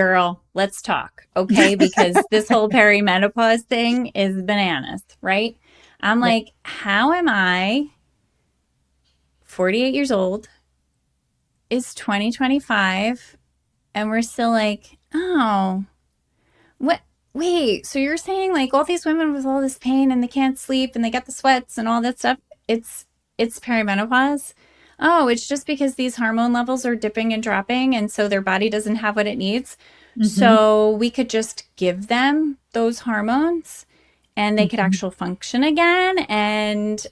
girl, let's talk, okay? Because this whole perimenopause thing is bananas, right? I'm Yeah. like, how am I 48 years old? It's 2025 and we're still like, oh, what? Wait, so you're saying like all these women with all this pain and they can't sleep and they get the sweats and all that stuff, it's it's perimenopause? Oh, it's just because these hormone levels are dipping and dropping and so their body doesn't have what it needs. Hmm. So we could just give them those hormones and they could Hmm. actually function again. And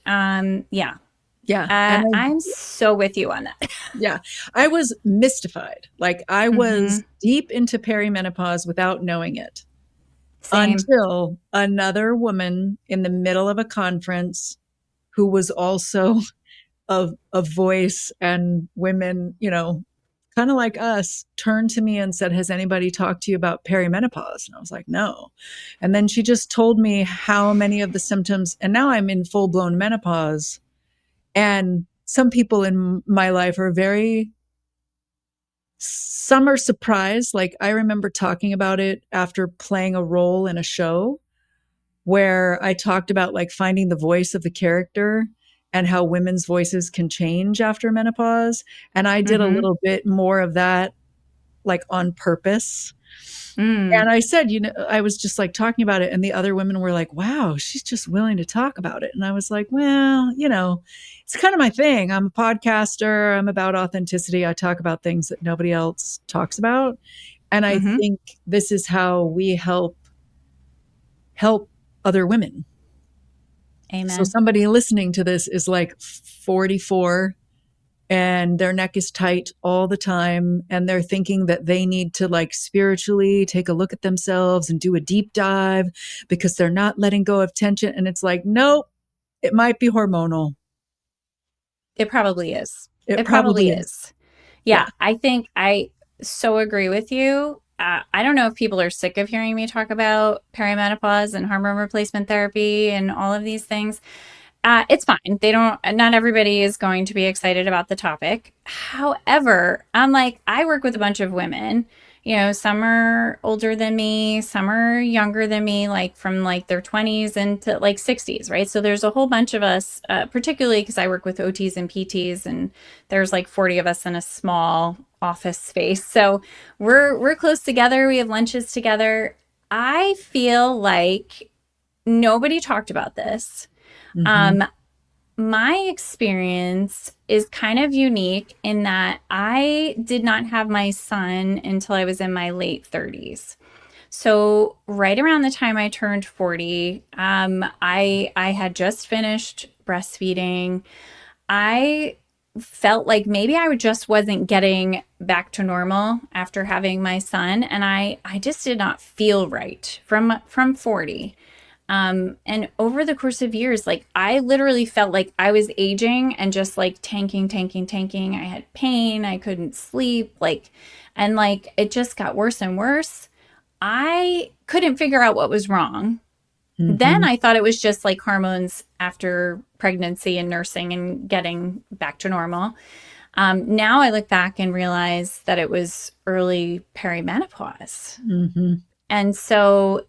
yeah, Yeah. And I'm so with you on that. yeah, I was mystified. Like I Mm-hmm. was deep into perimenopause without knowing it Same. until another woman in the middle of a conference who was also a voice and women, kind of like us, turned to me and said, "Has anybody talked to you about perimenopause?" And I was like, "No." And then she just told me how many of the symptoms, and now I'm in full blown menopause. And some people in my life are very, some are surprised. Like I remember talking about it after playing a role in a show where I talked about like finding the voice of the character and how women's voices can change after menopause. And I did a Mm-hmm. little bit more of that, like on purpose. Mm. And I said, I was just like talking about it. And the other women were like, wow, she's just willing to talk about it. And I was like, well, it's kind of my thing. I'm a podcaster. I'm about authenticity. I talk about things that nobody else talks about. And I Mm-hmm. think this is how we help other women. So Amen. somebody listening to this is like 44 and their neck is tight all the time and they're thinking that they need to like spiritually take a look at themselves and do a deep dive because they're not letting go of tension, and it's like, nope, it might be hormonal. It probably is. It It probably probably is. is. Yeah. Yeah, I think I so agree with you. I don't know if people are sick of hearing me talk about perimenopause and hormone replacement therapy and all of these things. It's fine. They don't, not everybody is going to be excited about the topic. However, I'm like, I work with a bunch of women. Some are older than me, some are younger than me, like from like their 20s into like 60s, right? So there's a whole bunch of us, particularly because I work with OTs and PTs, and there's like 40 of us in a small office space. So we're close together. We have lunches together. I feel like nobody talked about this. Hmm. um, my experience is kind of unique in that I did not have my son until I was in my late 30s. So right around the time I turned 40, I had just finished breastfeeding. I felt like maybe I just wasn't getting back to normal after having my son, and I just did not feel right from 40. And over the course of years, like I literally felt like I was aging and just like tanking, tanking, tanking. I had pain, I couldn't sleep, and like it just got worse and worse. I couldn't figure out what was wrong. Then Hmm. I thought it was just like hormones after pregnancy and nursing and getting back to normal. Now I look back and realize that it was early perimenopause. Hmm. And so,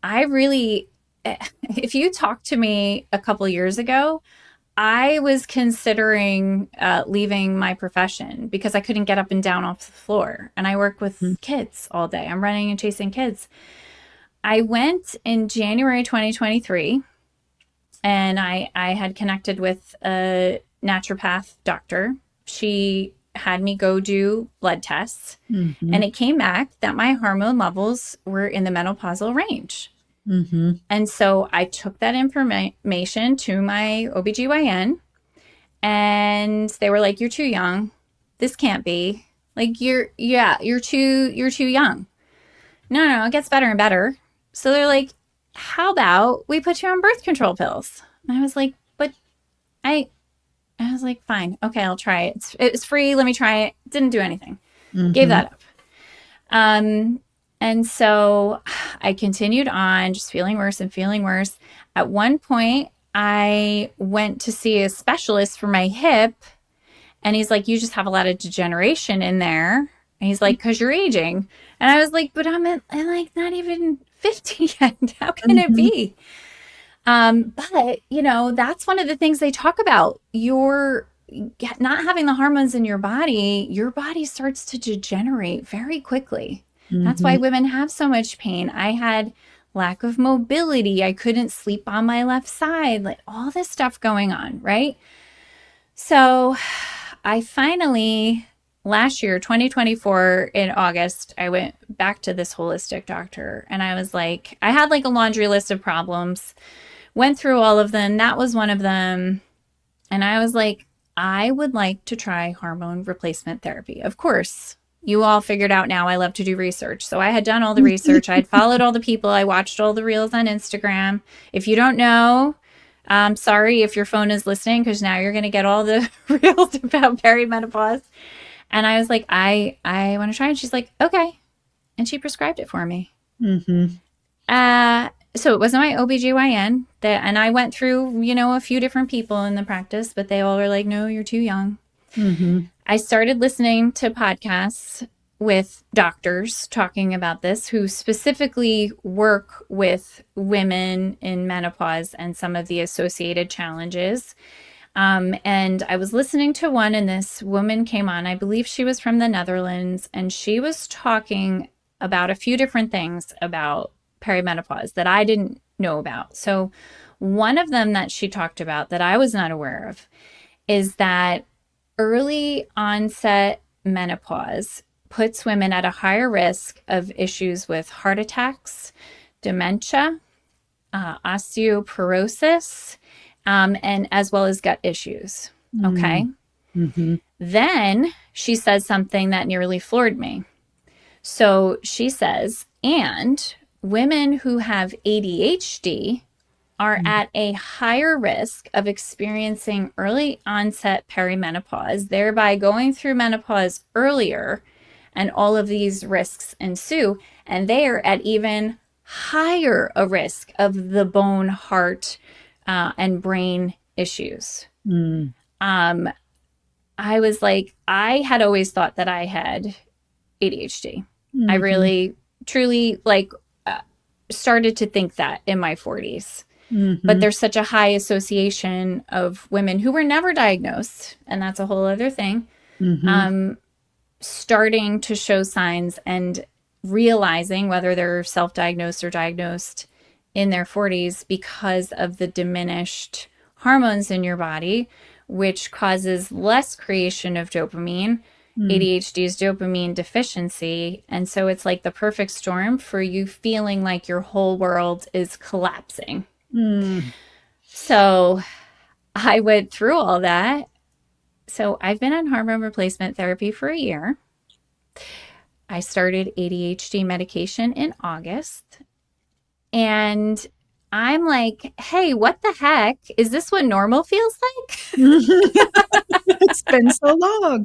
I really, if you talked to me a couple years ago, I was considering leaving my profession because I couldn't get up and down off the floor. And I work with kids all day. I'm running and chasing kids. I went in January 2023 and I had connected with a naturopath doctor. She had me go do blood tests, Hmm. and it came back that my hormone levels were in the menopausal range. Hmm. And so I took that information to my OBGYN, and they were like, "You're too young. This can't be. Like you're too young." No, no, it gets better and better. So they're like, "How about we put you on birth control pills?" And I was like, "But I I was like, "Fine. Okay, I'll try it. It's free. Let me try it." Didn't do anything. Gave Hmm. that up. Um, and so I continued on, just feeling worse and feeling worse. At one point, I went to see a specialist for my hip, and he's like, "You just have a lot of degeneration in there." And he's like, because you're aging. And I was like, but I'm like not even 50 yet. How can it Mhm. be? But that's one of the things they talk about. You're not having the hormones in your body starts to degenerate very quickly. That's why Mhm. women have so much pain. I had lack of mobility. I couldn't sleep on my left side, like all this stuff going on, right? So I finally, last year, 2024, in August, I went back to this holistic doctor and I was like, I had like a laundry list of problems, went through all of them. That was one of them. And I was like, I would like to try hormone replacement therapy. Of course, you all figured out now I love to do research. So I had done all the research. I had followed all the people. I watched all the reels on Instagram. If you don't know, sorry if your phone is listening because now you're going to get all the reels about perimenopause. And I was like, I want to try. And she's like, okay. And she prescribed it for me. Mhm. So it wasn't my OBGYN that, and I went through, a few different people in the practice, but they all were like, no, you're too young. Mhm. I started listening to podcasts with doctors talking about this who specifically work with women in menopause and some of the associated challenges. And I was listening to one, and this woman came on. I believe she was from the Netherlands, and she was talking about a few different things about perimenopause that I didn't know about. So, one of them that she talked about that I was not aware of is that early onset menopause puts women at a higher risk of issues with heart attacks, dementia, osteoporosis, and as well as gut issues. Okay. Mm. Mhm. Then she says something that nearly floored me. So she says, and women who have ADHD are Mm. at a higher risk of experiencing early onset perimenopause, thereby going through menopause earlier, and all of these risks ensue. And they are at even higher a risk of the bone, heart, and brain issues. Mm. Um, I was like, I had always thought that I had ADHD. I Mhm. really, truly uh, started to think that in my 40s. But Mhm. there's such a high association of women who were never diagnosed, and that's a whole other thing, Mhm. um, starting to show signs and realizing whether they're self diagnosed or diagnosed in their 40s because of the diminished hormones in your body, which causes less creation of dopamine. Mm. ADHD is dopamine deficiency. And so it's like the perfect storm for you feeling like your whole world is collapsing. Mm. So I went through all that. So I've been on hormone replacement therapy for a year. I started ADHD medication in August. And I'm like, hey, what the heck? Is this what normal feels like? It's been so long.